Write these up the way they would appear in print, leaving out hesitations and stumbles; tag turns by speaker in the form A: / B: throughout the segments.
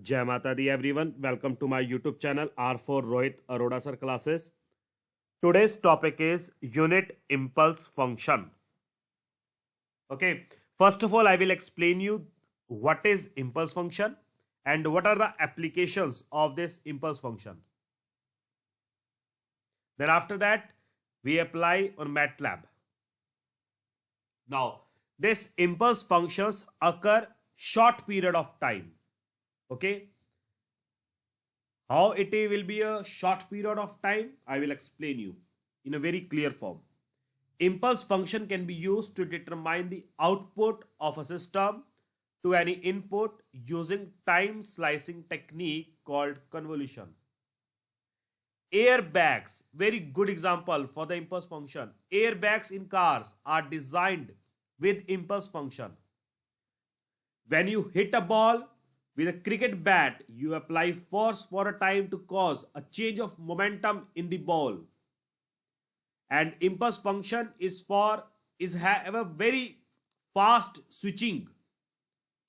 A: Jai Mata Di everyone. Welcome to my YouTube channel R for Rohit Arora sir classes. Today's topic is unit impulse function. Okay. First of all, I will explain you what is impulse function and what are the applications of this impulse function. Then after that, we apply on MATLAB. Now, this impulse functions occur short period of time. Okay. How it will be a short period of time, I will explain you in a very clear form. Impulse function can be used to determine the output of a system to any input using time slicing technique called convolution. Airbags, very good example for the impulse function. Airbags in cars are designed with impulse function. When you hit a ball with a cricket bat, you apply force for a time to cause a change of momentum in the ball. And impulse function have a very fast switching.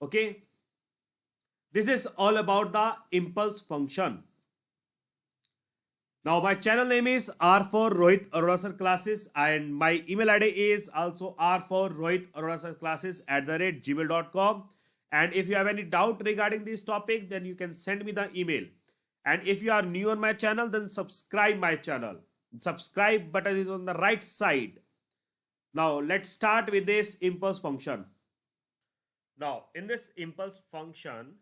A: Okay. This is all about the impulse function. Now my channel name is R for Rohit Arora sir classes and my email ID is also R for Rohit Arora sir classes @gmail.com. And if you have any doubt regarding this topic, then you can send me the email. And if you are new on my channel, then subscribe my channel. Subscribe button is on the right side. Now let's start with this impulse function. Now in this impulse function,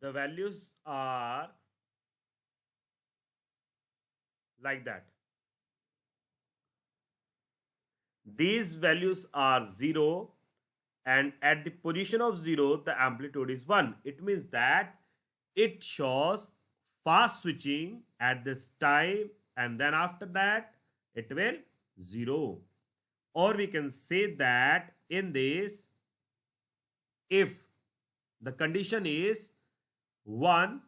A: the values are like that. These values are 0 and at the position of 0 the amplitude is 1. It means that it shows fast switching at this time and then after that it will 0. Or we can say that in this, if the condition is 1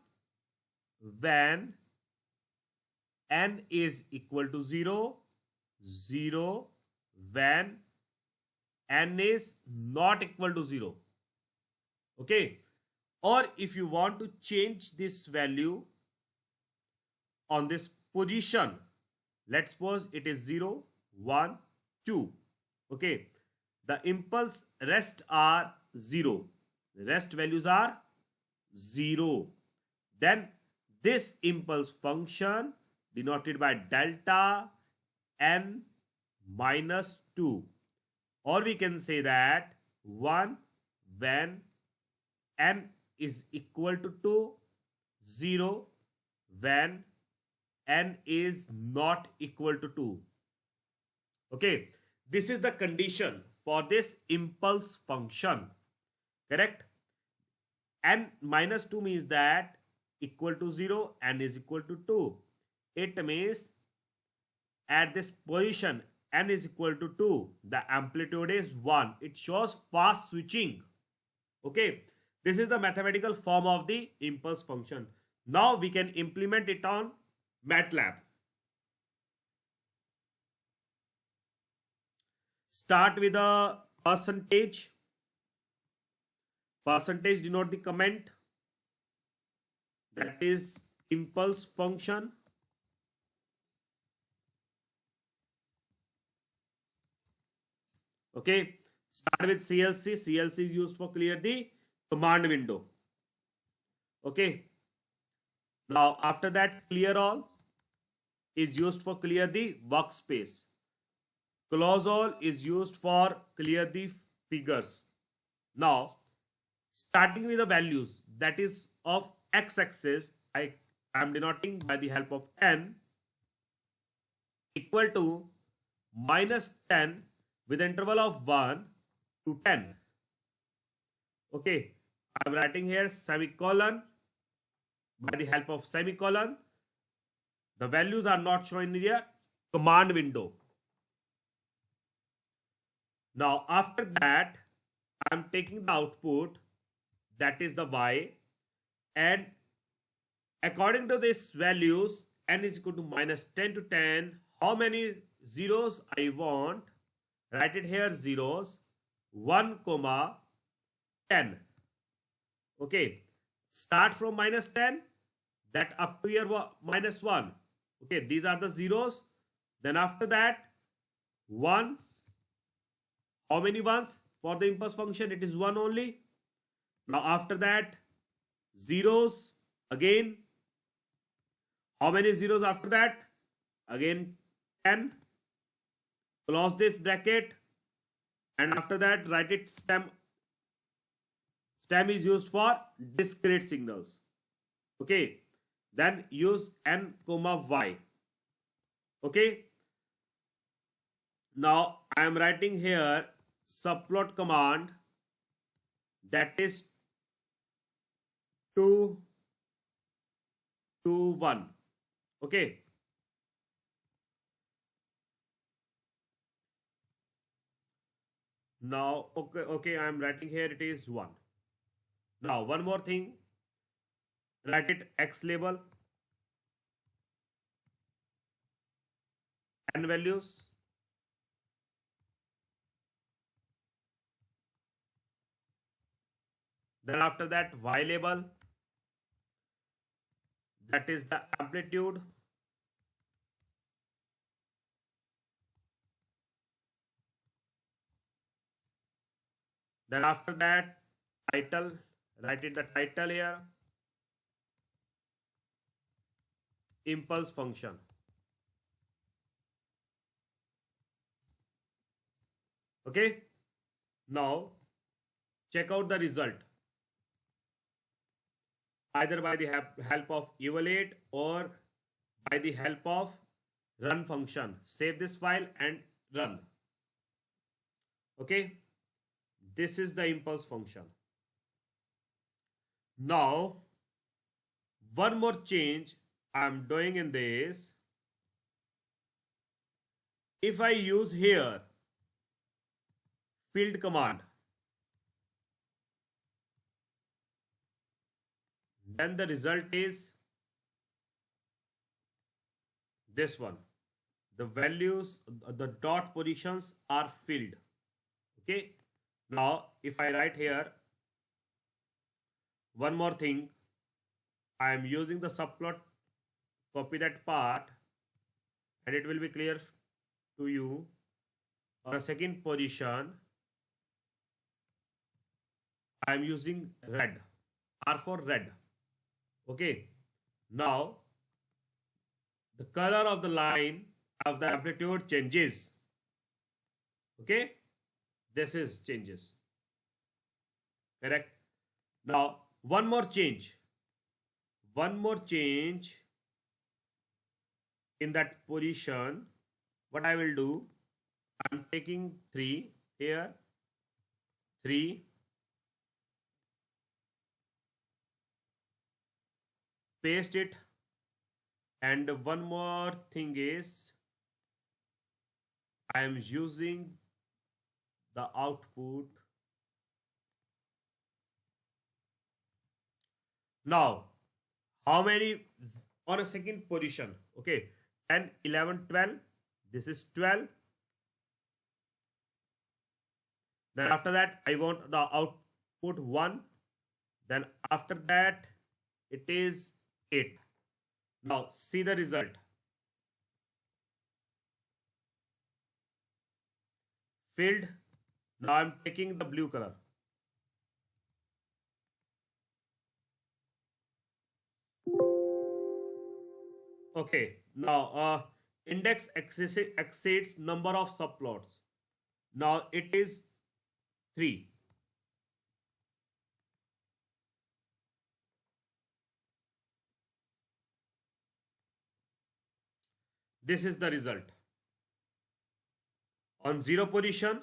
A: when n is equal to 0, 0 when n is not equal to 0. Okay. Or if you want to change this value on this position, let's suppose it is 0, 1, 2. Okay. The impulse rest are 0. Rest values are 0. Then this impulse function denoted by delta n minus 2. Or we can say that 1 when n is equal to 2, 0 when n is not equal to 2. Okay, this is the condition for this impulse function. Correct? N minus 2 means that equal to 0, n is equal to 2. It means at this position n is equal to 2, the amplitude is 1. It shows fast switching. Okay, this is the mathematical form of the impulse function. Now we can implement it on MATLAB. Start with a percentage. Percentage denote the comment. That is impulse function. Okay, start with CLC. CLC is used for clear the command window. Okay. Now after that, clear all is used for clear the workspace. Close all is used for clear the figures. Now starting with the values, that is of x-axis, I am denoting by the help of n equal to minus 10 with interval of 1 to 10. Okay, I am writing here semicolon. By the help of semicolon, the values are not shown in the command window. Now after that, I am taking the output, that is the y, and according to these values, n is equal to minus 10 to 10. How many zeros I want? Write it here, zeros, 1, 10. Okay. start from minus 10, that up to here minus 1. Okay, these are the zeros. Then after that, ones. How many ones? For the impulse function, it is 1 only. Now after that, zeros again. How many zeros after that? Again 10. Close this bracket, and after that write it stem. Stem is used for discrete signals. Okay, then use n comma y. Okay, now I am writing here subplot command, that is 2 to 1. Okay, now okay, I am writing here it is 1. Now one more thing, write it x label, n values, then after that y label, that is the amplitude, then after that title, write it the title here, impulse function. Okay, now check out the result either by the help of evaluate or by the help of run function. Save this file and run. Okay, this is the impulse function. Now one more change I am doing in this. If I use here field command, then the result is this one. The values, the dot positions are filled. Okay, now if I write here one more thing, I am using the subplot, copy that part, and it will be clear to you. On a second position, I am using red, R for red. Okay, now the color of the line of the amplitude changes. Okay, this is changes. Correct. Now one more change. One more change in that position. What I will do, I'm taking 3 here, 3, paste it, and one more thing is I am using the output. Now how many on a second position? Okay, 10, 11, 12. This is 12. Then after that I want the output 1. Then after that it is 8. Now see the result. Filled. Now I'm taking the blue color. Okay, now index exceeds number of subplots. Now it is 3. This is the result. On 0 position,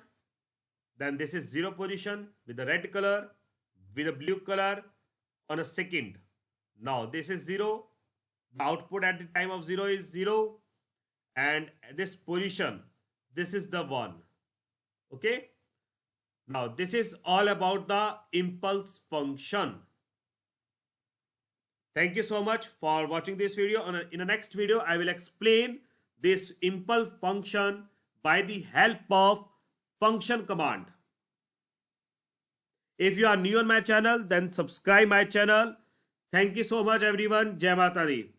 A: then this is 0 position with the red color, with a blue color on a second. Now this is 0. The output at the time of 0 is 0. And this position, this is the 1. Okay. Now this is all about the impulse function. Thank you so much for watching this video. In the next video, I will explain this impulse function by the help of function command. If you are new on my channel, then subscribe my channel Thank you so much everyone. Jai Mata Di.